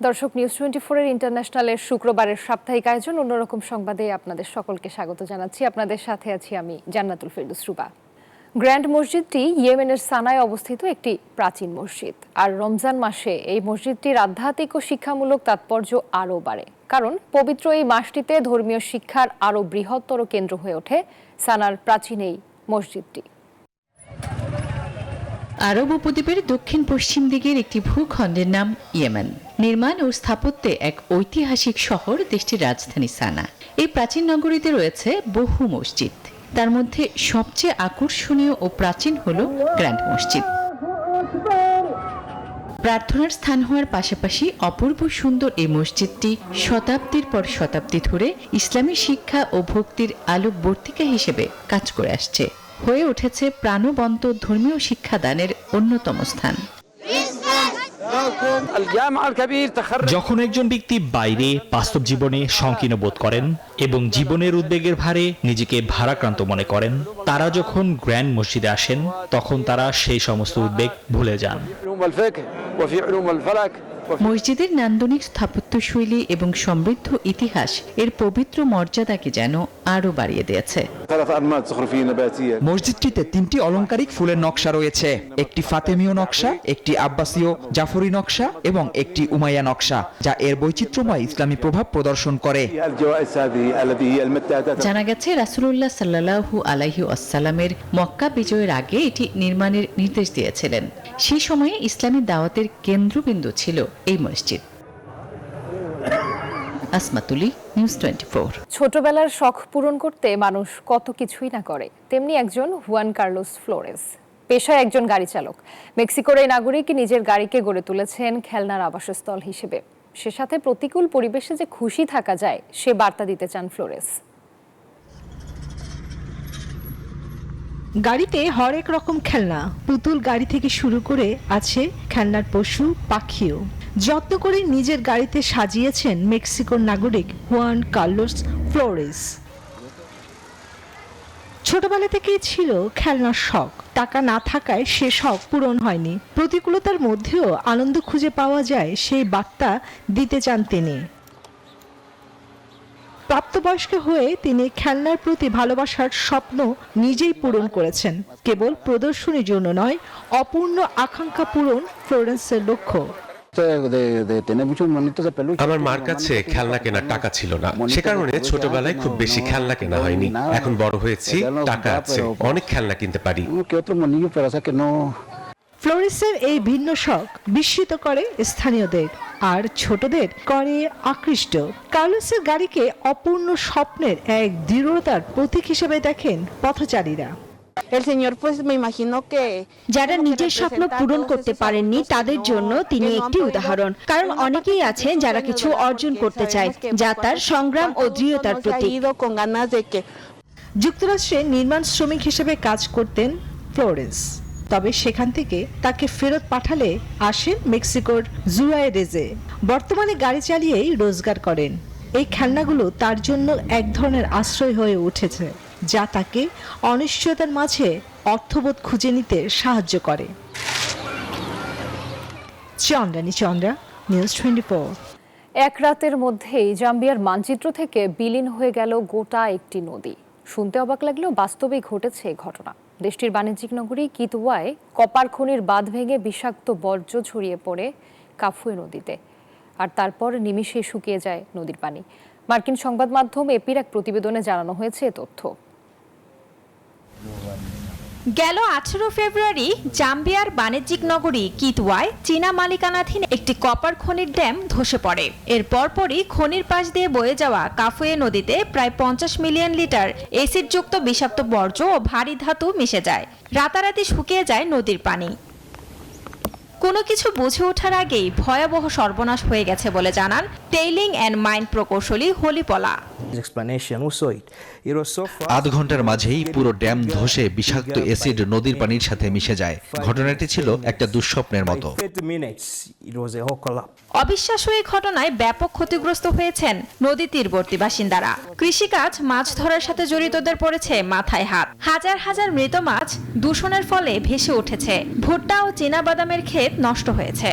দর্শক, নিউজ 24 এর ইন্টারন্যাশনালের শুক্রবারের সাপ্তাহিক আয়োজন অন্যরকম সংবাদে আপনাদের সকলকে স্বাগত জানাচ্ছি। আপনাদের সাথে আছি আমি জান্নাতুল ফেরদৌস রুবা। গ্র্যান্ড মসজিদটি ইয়েমেনের সানায় অবস্থিত একটি প্রাচীন মসজিদ, আর রমজান মাসে এই মসজিদটির আধ্যাত্মিক ও শিক্ষামূলক তাৎপর্য আরও বাড়ে, কারণ পবিত্র এই মাসটিতে ধর্মীয় শিক্ষার আরও বৃহত্তর কেন্দ্র হয়ে ওঠে সানার প্রাচীন এই মসজিদটি। আরব উপদ্বীপের দক্ষিণ পশ্চিম দিকের একটি ভূখণ্ডের নাম ইয়েমেন। নির্মাণ ও স্থাপত্যে এক ঐতিহাসিক শহর দেশটির রাজধানী সানা। এই প্রাচীন নগরীতে রয়েছে বহু মসজিদ, তার মধ্যে সবচেয়ে আকর্ষণীয় ও প্রাচীন হল গ্র্যান্ড মসজিদ। প্রার্থনার স্থান হওয়ার পাশাপাশি অপূর্ব সুন্দর এই মসজিদটি শতাব্দীর পর শতাব্দী ধরে ইসলামী শিক্ষা ও ভক্তির আলোকবর্তিকা হিসেবে কাজ করে আসছে, হয়ে উঠেছে প্রাণবন্ত ধর্মীয় শিক্ষাদানের অন্যতম স্থান। যখন একজন ব্যক্তি বাইরে বাস্তব জীবনে সংকীর্ণ বোধ করেন এবং জীবনের উদ্বেগের ভারে নিজেকে ভারাক্রান্ত মনে করেন, তারা যখন গ্র্যান্ড মসজিদে আসেন তখন তারা সেই সমস্ত উদ্বেগ ভুলে যান। মসজিদের নান্দনিক স্থাপত্যশৈলী এবং সমৃদ্ধ ইতিহাস এর পবিত্র মর্যাদাকে যেন আরও বাড়িয়ে দিয়েছে। মসজিদটিতে 3টি অলংকারিক ফুলের নকশা রয়েছে, একটি ফাতেমীয় নকশা, একটি আব্বাসীয় জাফরি নকশা এবং একটি উমাইয়া নকশা, যা এর বৈচিত্র্যময় ইসলামী প্রভাব প্রদর্শন করে। জানা গেছে রাসূলুল্লাহ সাল্লাল্লাহু আলাইহি ওয়াসাল্লামের মক্কা বিজয়ের আগে এটি নির্মাণের নির্দেশ দিয়েছিলেন। সেই সময়ে ইসলামী দাওয়াতের কেন্দ্রবিন্দু ছিল এই মসজিদ। আসমাতুলি, নিউজ 24। ছোটবেলার শখ পূরণ করতে মানুষ কত কিছুই না করে, তেমনি একজন হুয়ান কার্লোস ফ্লোরেস পেশায় একজন গাড়ি চালক। মেক্সিকোর এই নাগরিক নিজের গাড়িকে গড়ে তুলেছেন খেলনার আবাসস্থল হিসেবে। সে সাথে প্রতিকূল পরিবেশে যে খুশি থাকা যায় সে বার্তা দিতে চান ফ্লোরেস। গাড়িতে হরেক রকম খেলনা, পুতুল গাড়ি থেকে শুরু করে আছে খেলনার পশু পাখিও। যত্ন করে নিজের গাড়িতে সাজিয়েছেন মেক্সিকোর নাগরিক হুয়ান কার্লোস ফ্লোরেস। ছোটবেলা থেকেই ছিল খেলনার শখ, টাকা না থাকায় সে শখ পূরণ হয়নি। প্রতিকূলতার মধ্যেও আনন্দ খুঁজে পাওয়া যায়, সেই বার্তা দিতে চান তিনি। প্রাপ্তবয়স্ক হয়ে তিনি খেলনার প্রতি ভালোবাসার স্বপ্ন নিজেই পূরণ করেছেন। কেবল প্রদর্শনীর জন্য নয়, অপূর্ণ আকাঙ্ক্ষা পূরণ ফ্লোরেন্সের লক্ষ্য। আমার মার কাছে খেলনা কেনার টাকা ছিল না, সে কারণে ছোটবেলায় খুব বেশি খেলনা কেনা হয়নি। এখন বড় হয়েছি, টাকা আছে, অনেক খেলনা কিনতে পারি। ফ্লোরেসের এই ভিন্ন শখ বিস্মিত করে স্থানীয়দের, আর ছোটদের করে আকৃষ্ট। কার্লোসের গাড়িকে অপূর্ণ স্বপ্নের এক দৃঢ়তার প্রতীক হিসেবে দেখেন পথচারীরা। যারা নিজের স্বপ্ন পূরণ করতে পারেননি তাদের জন্য তিনি একটি উদাহরণ, কারণ অনেকেই আছেন যারা কিছু অর্জন করতে চায় যা তার সংগ্রাম ও দৃঢ়তার প্রতীক। যুক্তরাষ্ট্রে নির্মাণ শ্রমিক হিসেবে কাজ করতেন ফ্লোরেন্স, তবে সেখান থেকে তাকে ফেরত পাঠালে আসেন মেক্সিকোর জুয়ারেজে। বর্তমানে গাড়ি চালিয়েই রোজগার করেন। এই খেলনাগুলো তার জন্য এক ধরনের আশ্রয় হয়ে উঠেছে, যা তাকে অনিশ্চয়তার মাঝে অর্থবোধ খুঁজে নিতে সাহায্য করে। চন্দ্রা, নিউজ 24। এক রাতের মধ্যেই জাম্বিয়ার মানচিত্র থেকে বিলীন হয়ে গেল গোটা একটি নদী। শুনতে অবাক লাগলেও বাস্তবেই ঘটেছে এই ঘটনা। দেশটির বাণিজ্যিক নগরী কিতওয়ায় কপার খনির বাঁধ ভেঙে বিষাক্ত বর্জ্য ছড়িয়ে পড়ে কাফুয়ে নদীতে, আর তারপর নিমিষে শুকিয়ে যায় নদীর পানি। মার্কিন সংবাদ মাধ্যম এপির এক প্রতিবেদনে জানানো হয়েছে এ তথ্য। গেল 18 ফেব্রুয়ারি জাম্বিয়ার বাণিজ্যিক নগরী কিতওয়ায় চীনা মালিকানাধীন একটি কপার খনির ড্যাম ধসে পড়ে। এর পরপরই খনির পাশ দিয়ে বয়ে যাওয়া কাফুয়ে নদীতে প্রায় 50 মিলিয়ন লিটার এসিডযুক্ত বিষাক্ত বর্জ্য ও ভারী ধাতু মিশে যায়। রাতারাতি শুকিয়ে যায় নদীর পানি। কোনো কিছু বুঝে ওঠার আগেই ভয়াবহ সর্বনাশ হয়ে গেছে বলে জানান টেইলিং অ্যান্ড মাইন প্রকৌশলী হলিপলা। আধ ঘন্টার মাঝেই পুরো ড্যাম ধসে বিষাক্ত অ্যাসিড নদীর পানির সাথে মিশে যায়। ঘটনাটি ছিল একটা দুঃস্বপ্নের মতো। অবিশ্বাস্য এই ঘটনায় ব্যাপক ক্ষতিগ্রস্ত হয়েছেন নদী তীরবর্তী বাসিন্দারা। কৃষিকাজ, মাছ ধরার সাথে জড়িতদের পড়েছে মাথায় হাত। হাজার হাজার মৃত মাছ দূষণের ফলে ভেসে উঠেছে। ভুট্টা ও চীনা বাদামের ক্ষেত নষ্ট হয়েছে।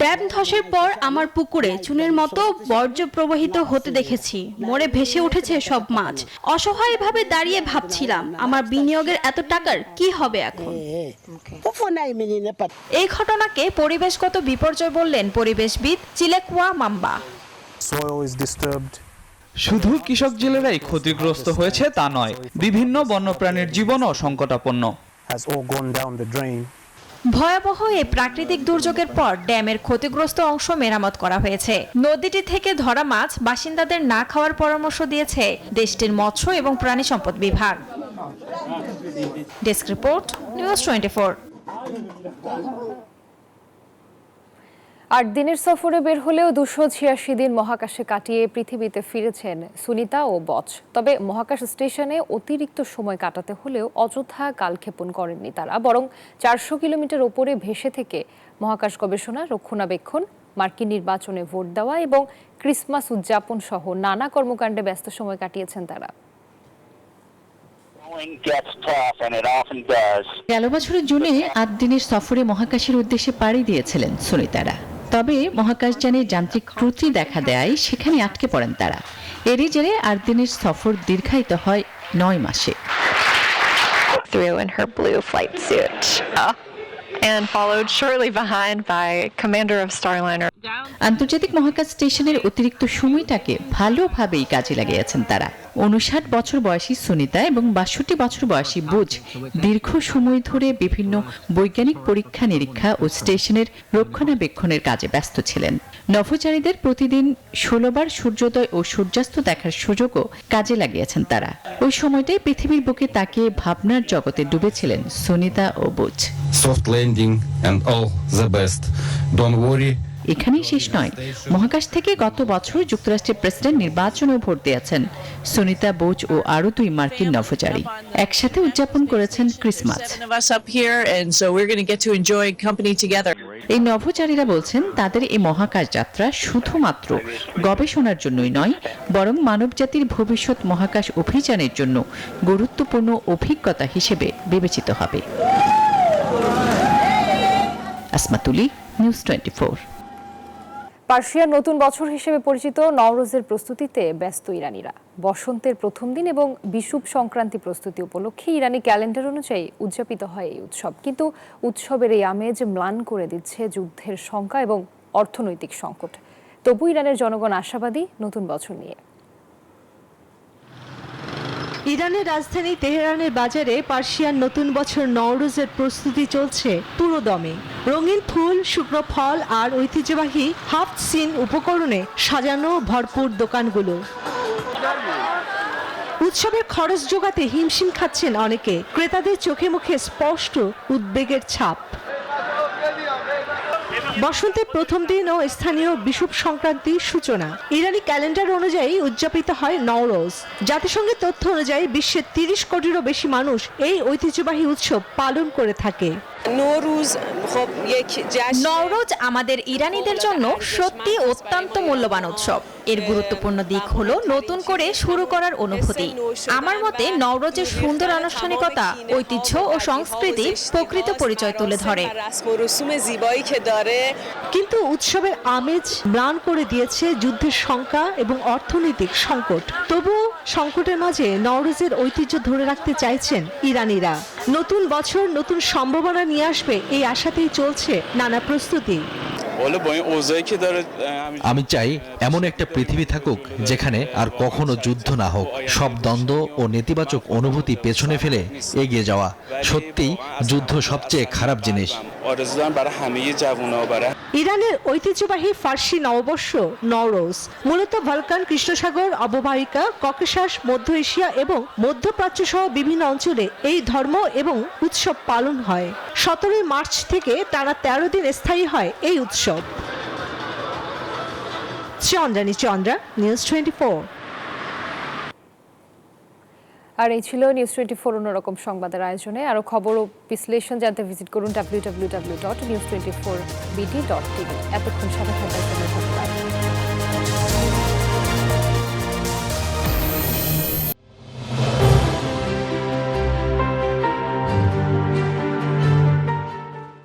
ড্যাম ধসের পর আমার পুকুরে চুনের মতো বর্জ্য প্রবাহিত হতে দেখেছি। মরে ভেসে উঠেছে সব মাছ। অসহায়ভাবে দাঁড়িয়ে ভাবছিলাম আমার বিনিয়োগের এত টাকার কি হবে এখন। এই ঘটনাকে পরিবেশগত বিপর্যয় বললেন পরিবেশবিদ চিলেকুয়া মাম্বা। শুধু কৃষক জেলেরাই ক্ষতিগ্রস্ত হয়েছে তা নয়, বিভিন্ন বন্যপ্রাণীর জীবনও সংকটাপন্ন। ভয়াবহ এই প্রাকৃতিক দুর্যোগের পর ড্যামের ক্ষতিগ্রস্ত অংশ মেরামত করা হয়েছে। নদীটি থেকে ধরা মাছ বাসিন্দাদের না খাওয়ার পরামর্শ দিয়েছে দেশটির মৎস্য এবং প্রাণী সম্পদ বিভাগ। Desk report, news 24। 8 দিনের সফরে বের হলেও 286 দিন মহাকাশে কাটিয়ে পৃথিবীতে ফিরেছেন সুনিতা ও বচ। তবে মহাকাশ স্টেশনে অতিরিক্ত সময় কাটাতে হলেও অযথা কালক্ষেপণ করেননি তারা, বরং 400 কিলোমিটার ওপরে ভেসে থেকে মহাকাশ গবেষণা, রক্ষণাবেক্ষণ, মার্কিন নির্বাচনে ভোট দেওয়া এবং ক্রিসমাস উদযাপন সহ নানা কর্মকাণ্ডে ব্যস্ত সময় কাটিয়েছেন তারা। গেল বছরের জুনে 8 দিনের সফরে মহাকাশের উদ্দেশ্যে পাড়ি দিয়েছিলেন সুনিতারা। তবে মহাকাশযানে যান্ত্রিক ত্রুটি দেখা দেয় সেখানে আটকে পড়েন তারা। এরই জেরে 8 দিনের সফর দীর্ঘায়িত হয় 9 মাসে। In her blue flight suit and followed shortly behind by commander of Starliner. আন্তর্জাতিক মহাকাশ স্টেশনের অতিরিক্ত সময়টাকে ভালোভাবেই কাজে লাগিয়েছেন তারা। 59 বছর বয়সী সুনিতা এবং 62 বছর বয়সী বুজ দীর্ঘ সময় ধরে বিভিন্ন বৈজ্ঞানিক পরীক্ষা নিরীক্ষা ও স্টেশনের রক্ষণাবেক্ষণের কাজে ব্যস্ত ছিলেন। নভোচারীদের প্রতিদিন 16 বার সূর্যোদয় ও সূর্যাস্ত দেখার সুযোগও কাজে লাগিয়েছেন তারা। ওই সময়টাই পৃথিবীর বুকে তাকিয়ে ভাবনার জগতে ডুবেছিলেন সুনিতা ও বুজ। Soft landing and all the best. Don't worry. এখানেই শেষ নয়, মহাকাশ থেকে গত বছর যুক্তরাষ্ট্রের প্রেসিডেন্ট নির্বাচনেও ভোট দিয়েছেন সুনিতা, বোচ ও আরও 2 মার্কিন নভোচারী। একসাথে উদযাপন করেছেন ক্রিসমাস। এই নভোচারীরা বলছেন তাদের এই মহাকাশ যাত্রা শুধুমাত্র গবেষণার জন্যই নয়, বরং মানবজাতির ভবিষ্যৎ মহাকাশ অভিযানের জন্য গুরুত্বপূর্ণ অভিজ্ঞতা হিসেবে বিবেচিত হবে। আসমাতুলি, নিউজ 24। পার্সিয়ার নতুন বছর হিসেবে পরিচিত নওরোজের প্রস্তুতিতে ব্যস্ত ইরানিরা। বসন্তের প্রথম দিন এবং বিষুব সংক্রান্তি প্রস্তুতি উপলক্ষে ইরানি ক্যালেন্ডার অনুযায়ী উদযাপিত হয় এই উৎসব। কিন্তু উৎসবের এই আমেজ ম্লান করে দিচ্ছে যুদ্ধের শঙ্কা এবং অর্থনৈতিক সংকট। তবু ইরানের জনগণ আশাবাদী নতুন বছর নিয়ে। ইরানের রাজধানী তেহরানের বাজারে পার্সিয়ান নতুন বছর নওরোজের প্রস্তুতি চলছে পুরো দমে। রঙিন ফুল, শুকনো ফল আর ঐতিহ্যবাহী হাফ সিন উপকরণে সাজানো ভরপুর দোকানগুলো। উৎসবের খরচ জোগাতে হিমশিম খাচ্ছেন অনেকে। ক্রেতাদের চোখে মুখে স্পষ্ট উদ্বেগের ছাপ। বসন্তের প্রথম দিন ও স্থানীয় বিষুব সংক্রান্তির সূচনা। ইরানি ক্যালেন্ডার অনুযায়ী উদযাপিত হয় নওরোজ। জাতিসংঘের তথ্য অনুযায়ী বিশ্বের 30 কোটিরও বেশি মানুষ এই ঐতিহ্যবাহী উৎসব পালন করে থাকে। নওরোজ আমাদের ইরানিদের জন্য সত্যি অত্যন্ত মূল্যবান উৎসব। এর গুরুত্বপূর্ণ দিক হলো নতুন করে শুরু করার অনুভূতি। আমার মতে নওরোজের সুন্দর আনুষ্ঠানিকতা, ঐতিহ্য ও সংস্কৃতি প্রকৃত পরিচয় তুলে ধরে। কিন্তু উৎসবের আমেজ ম্লান করে দিয়েছে যুদ্ধের শঙ্কা এবং অর্থনৈতিক সংকট। তবুও সংকটের মাঝে নওরোজের ঐতিহ্য ধরে রাখতে চাইছেন ইরানিরা। নতুন বছর নতুন সম্ভাবনা নিয়ে আসবে এই আশাতেই চলছে নানা প্রস্তুতি। আমি চাই এমন একটা পৃথিবী থাকুক যেখানে আর কখনো যুদ্ধ না হোক, সব দ্বন্দ্ব ও নেতিবাচক অনুভূতি পেছনে ফেলে এগিয়ে যাওয়া। সত্যিই যুদ্ধ সবচেয়ে খারাপ জিনিস। ইরানের ঐতিহ্যবাহী ফার্সি নববর্ষ নওরোজ মূলত ভালকান, কৃষ্ণসাগর অববাহিকা, ককেশাস, মধ্য এশিয়া এবং মধ্যপ্রাচ্য সহ বিভিন্ন অঞ্চলে এই ধর্ম এবং উৎসব পালন হয়। 17 মার্চ থেকে টানা 13 দিন স্থায়ী হয় এই উৎসব। চন্দ্রা, নিউজ 24। আর এই ছিল নিউজ 24 অন্যরকম সংবাদের আয়োজনে। আরো খবর ও বিশ্লেষণ জানতে ভিজিট করুন www.news24bt.tv। এতক্ষণ সাথে থাকার জন্য ধন্যবাদ।